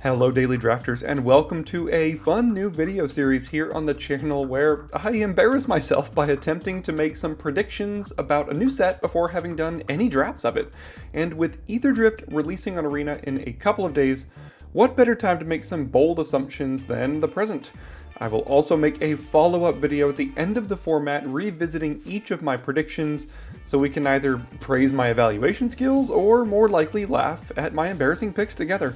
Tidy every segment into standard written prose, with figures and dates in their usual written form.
Hello Daily Drafters, and welcome to a fun new video series here on the channel where I embarrass myself by attempting to make some predictions about a new set before having done any drafts of it. And with Aetherdrift releasing on Arena in a couple of days, what better time to make some bold assumptions than the present? I will also make a follow-up video at the end of the format revisiting each of my predictions so we can either praise my evaluation skills or more likely laugh at my embarrassing picks together.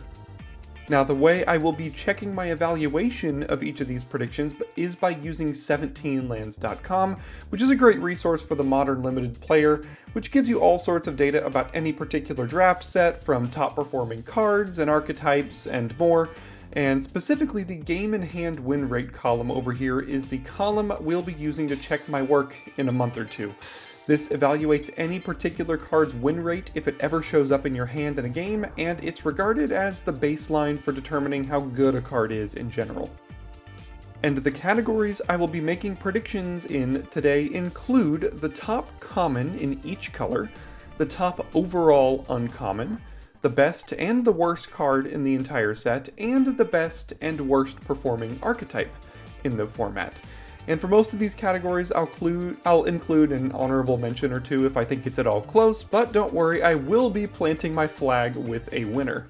Now, the way I will be checking my evaluation of each of these predictions is by using 17lands.com, which is a great resource for the modern limited player, which gives you all sorts of data about any particular draft set, from top performing cards and archetypes and more. And specifically, the game in hand win rate column over here is the column we'll be using to check my work in a month or two. This evaluates any particular card's win rate if it ever shows up in your hand in a game, and it's regarded as the baseline for determining how good a card is in general. And the categories I will be making predictions in today include the top common in each color, the top overall uncommon, the best and the worst card in the entire set, and the best and worst performing archetype in the format. And for most of these categories, I'll include an honorable mention or two if I think it's at all close, but don't worry, I will be planting my flag with a winner.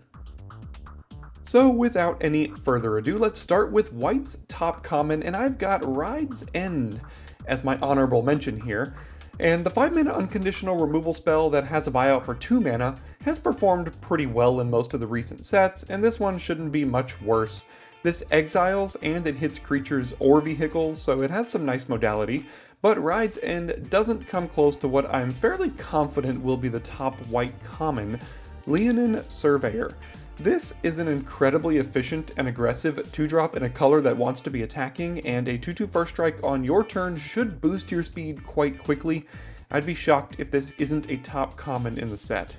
So without any further ado, let's start with White's top common, and I've got Ride's End as my honorable mention here. And the 5-mana unconditional removal spell that has a buyout for 2 mana has performed pretty well in most of the recent sets, and this one shouldn't be much worse. This exiles and it hits creatures or vehicles, so it has some nice modality, but Ride's End doesn't come close to what I'm fairly confident will be the top white common, Leonin Surveyor. This is an incredibly efficient and aggressive 2-drop in a color that wants to be attacking, and a 2/2 first strike on your turn should boost your speed quite quickly. I'd be shocked if this isn't a top common in the set.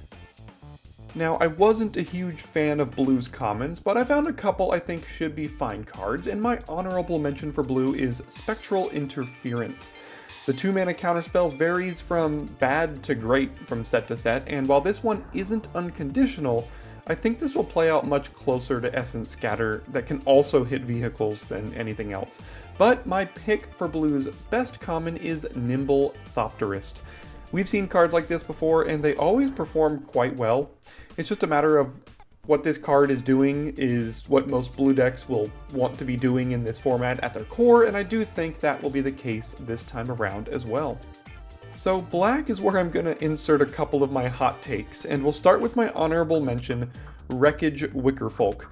Now, I wasn't a huge fan of Blue's commons, but I found a couple I think should be fine cards, and my honorable mention for Blue is Spectral Interference. The 2-mana counterspell varies from bad to great from set to set, and while this one isn't unconditional, I think this will play out much closer to Essence Scatter that can also hit vehicles than anything else. But my pick for Blue's best common is Nimble Thopterist. We've seen cards like this before, and they always perform quite well. It's just a matter of what this card is doing is what most blue decks will want to be doing in this format at their core, and I do think that will be the case this time around as well. So black is where I'm going to insert a couple of my hot takes, and we'll start with my honorable mention, Wreckage Wickerfolk.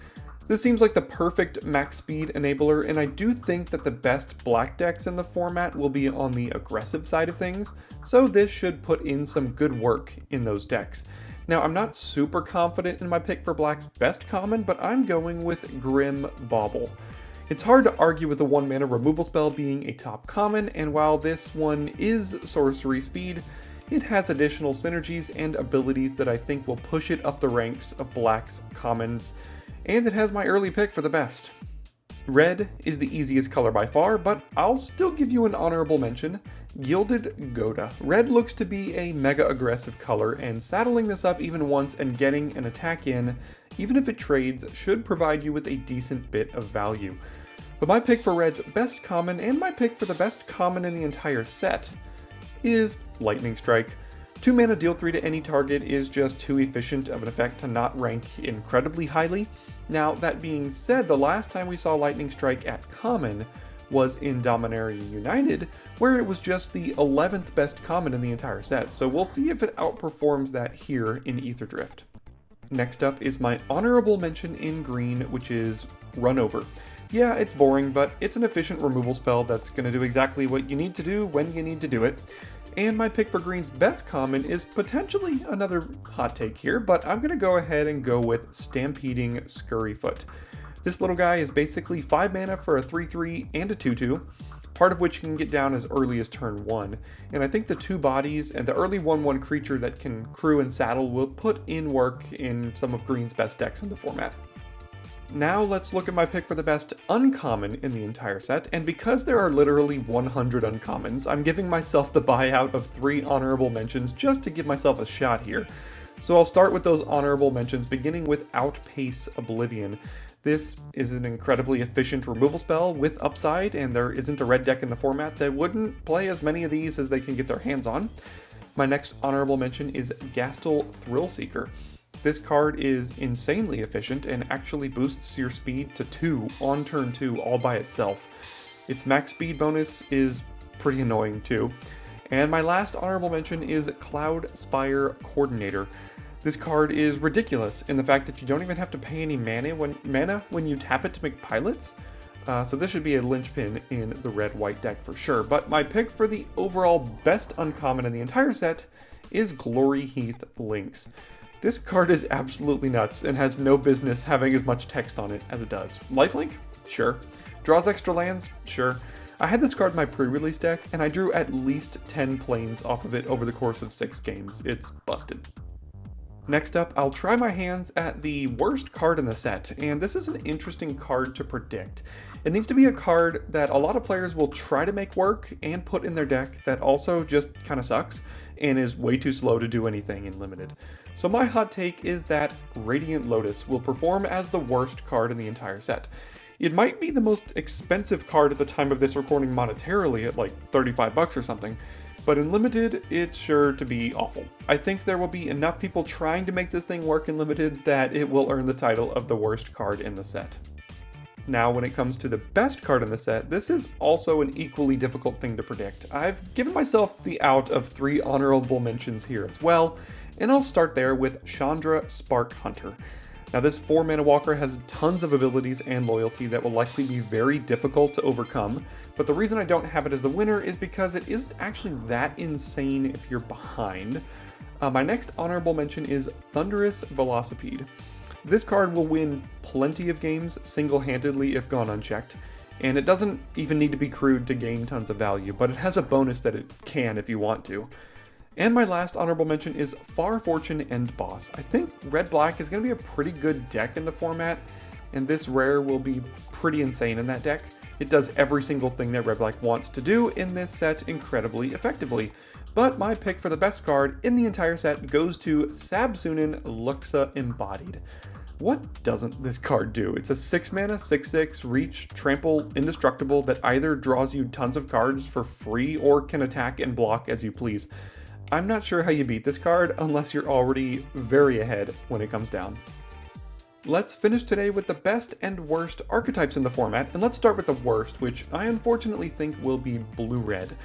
This seems like the perfect max speed enabler, and I do think that the best black decks in the format will be on the aggressive side of things, so this should put in some good work in those decks. Now, I'm not super confident in my pick for black's best common, but I'm going with Grim Bauble. It's hard to argue with the 1-mana removal spell being a top common, and while this one is sorcery speed, it has additional synergies and abilities that I think will push it up the ranks of black's commons, and it has my early pick for the best. Red is the easiest color by far, but I'll still give you an honorable mention, Gilded Goda. Red looks to be a mega aggressive color, and saddling this up even once and getting an attack in, even if it trades, should provide you with a decent bit of value. But my pick for Red's best common, and my pick for the best common in the entire set, is Lightning Strike. 2-mana deal 3 to any target is just too efficient of an effect to not rank incredibly highly. Now, that being said, the last time we saw Lightning Strike at common was in Dominaria United, where it was just the 11th best common in the entire set, so we'll see if it outperforms that here in Aetherdrift. Next up is my honorable mention in green, which is Run Over. Yeah, it's boring, but it's an efficient removal spell that's going to do exactly what you need to do when you need to do it. And my pick for green's best common is potentially another hot take here, but I'm going to go ahead and go with Stampeding Scurryfoot. This little guy is basically 5 mana for a 3/3 and a 2/2, part of which can get down as early as turn 1. And I think the 2 bodies and the early 1/1 creature that can crew and saddle will put in work in some of green's best decks in the format. Now let's look at my pick for the best uncommon in the entire set, and because there are literally 100 uncommons, I'm giving myself the buyout of 3 honorable mentions just to give myself a shot here. So I'll start with those honorable mentions, beginning with Outpace Oblivion. This is an incredibly efficient removal spell with upside, and there isn't a red deck in the format that wouldn't play as many of these as they can get their hands on. My next honorable mention is Gastel Thrillseeker. This card is insanely efficient and actually boosts your speed to 2 on turn 2 all by itself. Its max speed bonus is pretty annoying too. And my last honorable mention is Cloudspire Coordinator. This card is ridiculous in the fact that you don't even have to pay any mana when you tap it to make pilots. So this should be a linchpin in the red-white deck for sure. But my pick for the overall best uncommon in the entire set is Glory Heath Lynx. This card is absolutely nuts and has no business having as much text on it as it does. Lifelink? Sure. Draws extra lands? Sure. I had this card in my pre-release deck, and I drew at least 10 planes off of it over the course of 6 games. It's busted. Next up, I'll try my hands at the worst card in the set, and this is an interesting card to predict. It needs to be a card that a lot of players will try to make work and put in their deck that also just kind of sucks and is way too slow to do anything in Limited. So my hot take is that Radiant Lotus will perform as the worst card in the entire set. It might be the most expensive card at the time of this recording monetarily at like 35 bucks or something, but in Limited, it's sure to be awful. I think there will be enough people trying to make this thing work in Limited that it will earn the title of the worst card in the set. Now, when it comes to the best card in the set, this is also an equally difficult thing to predict. I've given myself the out of 3 honorable mentions here as well, and I'll start there with Chandra Spark Hunter. Now this 4-mana walker has tons of abilities and loyalty that will likely be very difficult to overcome, but the reason I don't have it as the winner is because it isn't actually that insane if you're behind. My next honorable mention is Thunderous Velocipede. This card will win plenty of games single-handedly if gone unchecked, and it doesn't even need to be crewed to gain tons of value, but it has a bonus that it can if you want to. And my last honorable mention is Far Fortune End Boss. I think red-black is going to be a pretty good deck in the format, and this rare will be pretty insane in that deck. It does every single thing that red-black wants to do in this set incredibly effectively. But my pick for the best card in the entire set goes to Sabsunin Luxa Embodied. What doesn't this card do? It's a 6-mana, 6/6, reach, trample, indestructible that either draws you tons of cards for free or can attack and block as you please. I'm not sure how you beat this card unless you're already very ahead when it comes down. Let's finish today with the best and worst archetypes in the format, and let's start with the worst, which I unfortunately think will be blue-red.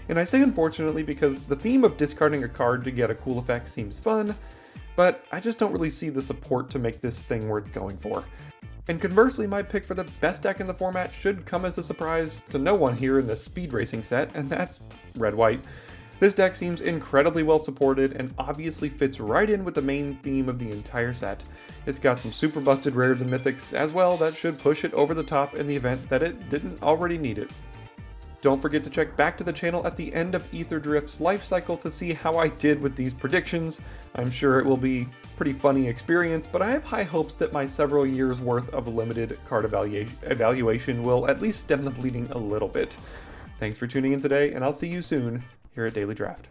And I say unfortunately because the theme of discarding a card to get a cool effect seems fun, but I just don't really see the support to make this thing worth going for. And conversely, my pick for the best deck in the format should come as a surprise to no one here in the speed racing set, and that's red-white. This deck seems incredibly well supported and obviously fits right in with the main theme of the entire set. It's got some super busted rares and mythics as well that should push it over the top in the event that it didn't already need it. Don't forget to check back to the channel at the end of Aetherdrift's life cycle to see how I did with these predictions. I'm sure it will be a pretty funny experience, but I have high hopes that my several years worth of limited card evaluation will at least stem the bleeding a little bit. Thanks for tuning in today, and I'll see you soon here at Daily Draft.